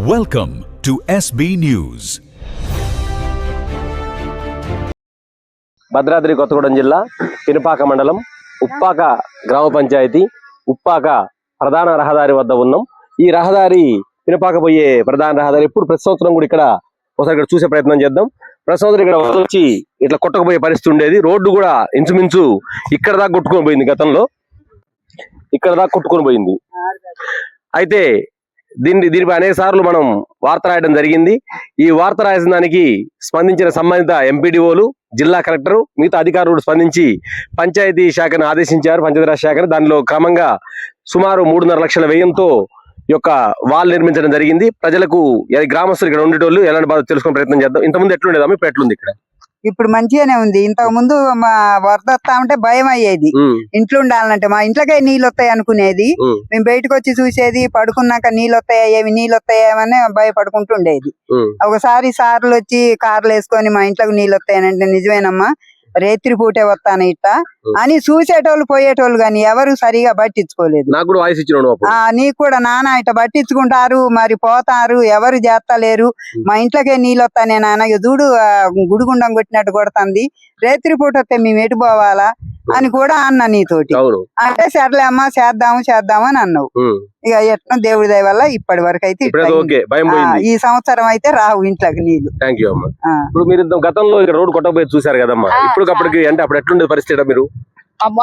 Welcome to SB News. Bhadradri Kothagudem జిల్లా పినపాక మండలం ఉప్పాక గ్రామ పంచాయతీ ఉప్పాక ప్రధాన రహదారి వద్ద ఉన్నాం. ఈ రహదారి పినపాక పోయే ప్రధాన రహదారి. ఇప్పుడు ప్రతి సంవత్సరం కూడా ఇక్కడ ఒకసారి ఇక్కడ చూసే ప్రయత్నం చేద్దాం. ప్రతి సంవత్సరం ఇక్కడ వచ్చి ఇట్లా కొట్టకపోయే పరిస్థితి ఉండేది. రోడ్డు కూడా ఇంచుమించు ఇక్కడ దాకా కొట్టుకొని పోయింది. గతంలో ఇక్కడ దాకా కొట్టుకొని పోయింది. అయితే దీనిపై అనేక సార్లు మనం వార్త రాయడం జరిగింది. ఈ వార్త రాసిన దానికి స్పందించిన సంబంధిత ఎంపీడీఓలు, జిల్లా కలెక్టర్, మిగతా అధికారులు స్పందించి పంచాయతీ శాఖను ఆదేశించారు. పంచాయతీరాజ్ శాఖను దానిలో క్రమంగా సుమారు 3.5 లక్షల వ్యయంతో యొక్క వాల్ నిర్మించడం జరిగింది. ప్రజలకు గ్రామస్తులు ఇక్కడ ఉండేటోళ్ళు ఎలాంటి బాధ తెలుసుకునే ప్రయత్నం చేద్దాం. ఇంతకుముందు ఎట్లుండేదా? ఇప్పుడు ఎట్లుంది? ఇక్కడ ఇప్పుడు మంచిగానే ఉంది. ఇంతకు ముందు మా వరద వస్తా ఉంటే భయం అయ్యేది. ఇంట్లో ఉండాలంటే మా ఇంట్లోకే నీళ్ళు వస్తాయి అనుకునేది. మేము బయటకు వచ్చి చూసేది, పడుకున్నాక నీళ్ళు వస్తాయా ఏమి నీళ్ళు వస్తాయేమని భయపడుకుంటుండేది. ఒకసారి సార్లు వచ్చి కార్లు వేసుకొని మా ఇంట్లోకి నీళ్ళు వస్తాయనంటే నిజమేనమ్మా, రేత్రి పూటే వస్తాను ఇట్ట అని చూసేటోళ్ళు పోయేటోళ్ళు గాని ఎవరు సరిగా పట్టించుకోలేదు. నీకు కూడా నాన్న ఇట్ట పట్టించుకుంటారు, మరి పోతారు, ఎవరు చేస్తలేరు. మా ఇంట్లోకే నీళ్ళు వస్తానే నాన్న, చూడు గుడిగుండం కొట్టినట్టు కొడుతుంది, రేత్రి పూట వస్తే మేము ఎటు పోవాలా అని కూడా అన్నా నీతోటి. అంటే సర్లే అమ్మా చేద్దాము అని అన్నావు. ఇక ఎట్లా దేవుడి దయ వల్ల ఇప్పటి వరకు అయితే ఈ సంవత్సరం అయితే రావు ఇంట్లోకి నీళ్లు. ఇప్పుడు మీరు గతంలో రోడ్డు కొట్టబోయి చూసారు కదమ్మా, ఇప్పటికప్పటికి అంటే అప్పుడు ఎట్లుండే పరిస్థితి? మీరు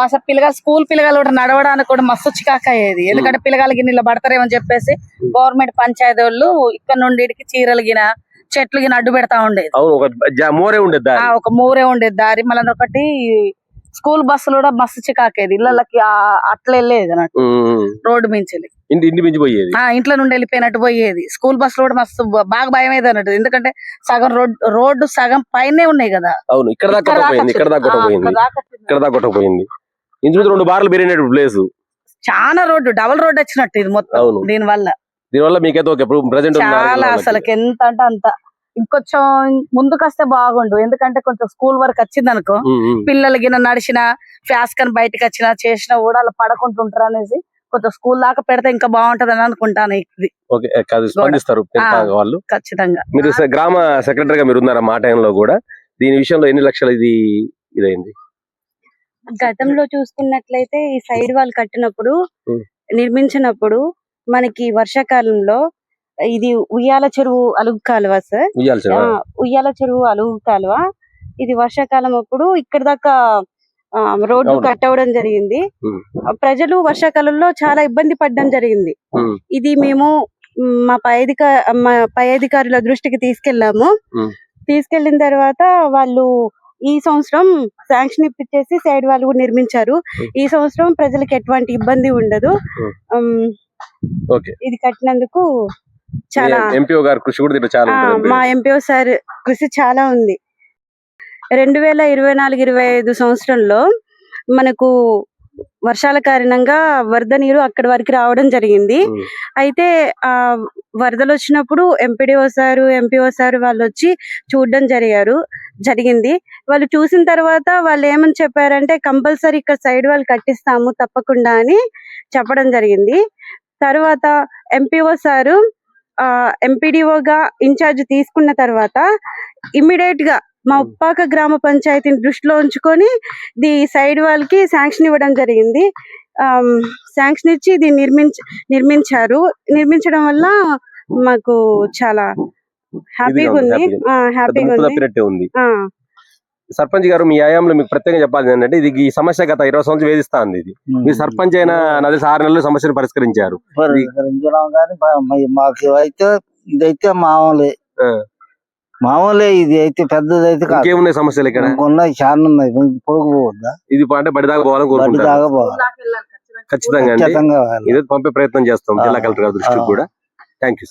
అసలు పిల్లగాలు స్కూల్ పిల్లగాలు కూడా నడవడానికి కూడా మస్తు చికాక అయ్యేది. ఎందుకంటే పిల్లగాలకి నీళ్ళు పడతారేమని చెప్పేసి గవర్నమెంట్ పంచాయతీ వాళ్ళు ఇక్కడ నుండి చీరలు గిన చెట్లు గిన అడ్డు పెడతా ఉండేది. ఒక మూరే ఉండేది దారి. మళ్ళీ ఒకటి స్కూల్ బస్సులు కూడా మస్తు చికాకేది. ఇళ్ళకి అట్లా వెళ్ళేది అన్నట్టు, రోడ్డు మించి ఇంట్లో నుండి వెళ్ళిపోయినట్టు పోయేది. స్కూల్ బస్సులు కూడా మస్తు బాగా భయం అయ్యేది అన్నట్టు. ఎందుకంటే సగం రోడ్డు సగం పైనే ఉన్నాయి కదా. ఇక్కడ రెండు బార్లు పెరిగినట్టు ప్లేస్, చాలా రోడ్డు డబుల్ రోడ్డు వచ్చినట్టు ఇది మొత్తం. దీనివల్ల మీకైతే చాలా అసలు ఎంత అంటే అంత. ఇంకొంచెం ముందుకు వస్తే బాగుండు. ఎందుకంటే కొంచెం స్కూల్ వరకు వచ్చింది అనుకో, పిల్లలు గిన నడిచిన ఫ్యాస్ కని బయటకు వచ్చినా చేసినా కూడా అలా పడకుంటుంటారు అనేసి కొంచెం స్కూల్ దాకా పెడితే ఇంకా బాగుంటది అని అనుకుంటాను. వాళ్ళు ఖచ్చితంగా. మీరు గ్రామ సెక్రటరీగా మీరు ఉన్నారా మా టైంలో కూడా? దీని విషయంలో ఎన్ని లక్షలు ఇదైంది? గతంలో చూసుకున్నట్లయితే ఈ సైడ్ వాల్ కట్టినప్పుడు నిర్మించినప్పుడు మనకి వర్షాకాలంలో ఇది ఉయ్యాల చెరువు అలుగు కాలువ సార్. ఉయ్యాల చెరువు అలుగు కాలువ ఇది వర్షాకాలం అప్పుడు ఇక్కడ దాకా రోడ్డు కట్ అవ్వడం జరిగింది. ప్రజలు వర్షాకాలంలో చాలా ఇబ్బంది పడడం జరిగింది. ఇది మేము మా పై అధికారుల దృష్టికి తీసుకెళ్లాము. తీసుకెళ్లిన తర్వాత వాళ్ళు ఈ సంవత్సరం శాంక్షన్ ఇప్పించేసి సైడ్ వాళ్ళు కూడా నిర్మించారు. ఈ సంవత్సరం ప్రజలకు ఎటువంటి ఇబ్బంది ఉండదు. ఇది కట్టినందుకు చాలా ఎంపీఓ గారి కృషి కూడా మా ఎంపీఓ సార్ కృషి చాలా ఉంది. 2024-25 సంవత్సరంలో మనకు వర్షాల కారణంగా వరద నీరు అక్కడి వరకు రావడం జరిగింది. అయితే ఆ వరదలు వచ్చినప్పుడు ఎంపీఓ సార్ వాళ్ళు వచ్చి చూడడం జరిగింది. వాళ్ళు చూసిన తర్వాత వాళ్ళు ఏమని చెప్పారంటే కంపల్సరీ ఇక్కడ సైడ్ వాళ్ళు కట్టిస్తాము తప్పకుండా అని చెప్పడం జరిగింది. తర్వాత ఎంపీఓ సారు ఎంపీడీఓగా ఇన్ఛార్జ్ తీసుకున్న తర్వాత ఇమ్మీడియట్ గా మా ఉప్పాక గ్రామ పంచాయతీని దృష్టిలో ఉంచుకొని సైడ్ వాళ్ళకి శాంక్షన్ ఇవ్వడం జరిగింది. శాంక్షన్ ఇచ్చి ఇది నిర్మించారు. నిర్మించడం వల్ల మాకు చాలా హ్యాపీగా ఉంది. సర్పంచ్ గారు, మీ హయాంలో మీకు ప్రత్యేకంగా చెప్పాలి ఏంటంటే ఇది ఈ సమస్య గత 20 సంవత్సరాలు వేధిస్తా ఉంది. ఇది మీ సర్పంచ్ అయినా నది 6 నెలలు సమస్యను పరిష్కరించారు. మాకు అయితే ఇదైతే మామూలే ఇది అయితే పెద్దదైతే ఇంకేమున్నాయి సమస్యలు? ఇక్కడ ఉన్నాయి, చాలా ఉన్నాయి. పొడుగు పోవద్దా? ఇది అంటే బడిదాకా పోవాలని కోరుకుంటారు. ఖచ్చితంగా ఇది పంపే ప్రయత్నం చేస్తాం జిల్లా కలెక్టర్ గారి దృష్టికి కూడా. Thank you.